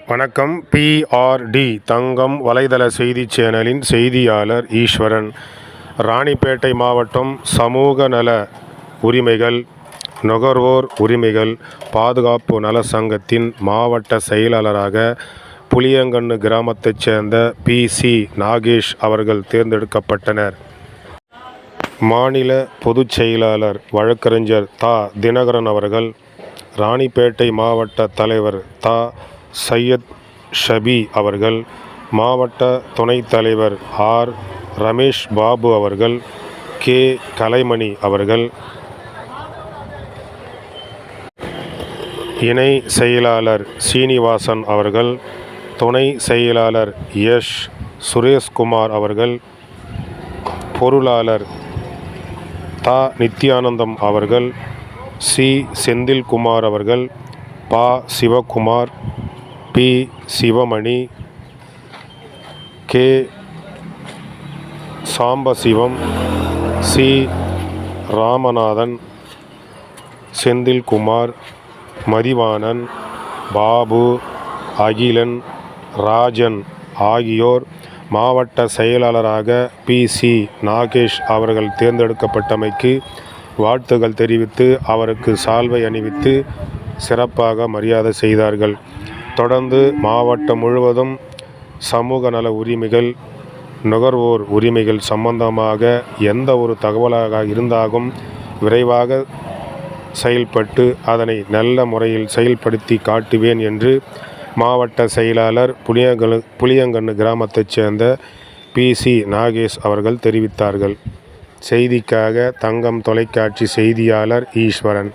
வணக்கம். PRD தங்கம் வலைதள செய்தி சேனலின் செய்தியாளர் ஈஸ்வரன். ராணிப்பேட்டை மாவட்டம் சமூக நல உரிமைகள் நுகர்வோர் உரிமைகள் பாதுகாப்பு நல சங்கத்தின் மாவட்ட செயலாளராக புளியங்கன்னு கிராமத்தைச் சேர்ந்த PC நாகேஷ் அவர்கள் தேர்ந்தெடுக்கப்பட்டனர். மாநில பொதுச் செயலாளர் வழக்கறிஞர் தினகரன் அவர்கள், ராணிப்பேட்டை மாவட்ட தலைவர் சையத் ஷபி அவர்கள், மாவட்ட துணைத் தலைவர் ரமேஷ் பாபு அவர்கள், கலைமணி அவர்கள், இணை செயலாளர் சீனிவாசன் அவர்கள், துணை செயலாளர் சுரேஷ்குமார் அவர்கள், பொருளாளர் நித்யானந்தம் அவர்கள், செந்தில்குமார் அவர்கள், சிவகுமார், சிவமணி, சாம்பசிவம், ராமநாதன், செந்தில்குமார், மதிவாணன், பாபு, அகிலன், ராஜன் ஆகியோர் மாவட்ட செயலாளராக PC நாகேஷ் அவர்கள் தேர்ந்தெடுக்கப்பட்டமைக்கு வாழ்த்துக்கள் தெரிவித்து அவருக்கு சால்வை அணிவித்து சிறப்பாக மரியாதை செய்தார்கள். தொடர்ந்து மாவட்டம் முழுவதும் சமூக நல உரிமைகள் நுகர்வோர் உரிமைகள் சம்பந்தமாக எந்த ஒரு தகவலாக இருந்தாலும் விரைவாக செயல்பட்டு அதனை நல்ல முறையில் செயல்படுத்தி காட்டுவேன் என்று மாவட்ட செயலாளர் புளியங்கன்னு கிராமத்தைச் சேர்ந்த PC நாகேஷ் அவர்கள் தெரிவித்தார்கள். செய்திக்காக தங்கம் தொலைக்காட்சி செய்தியாளர் ஈஸ்வரன்.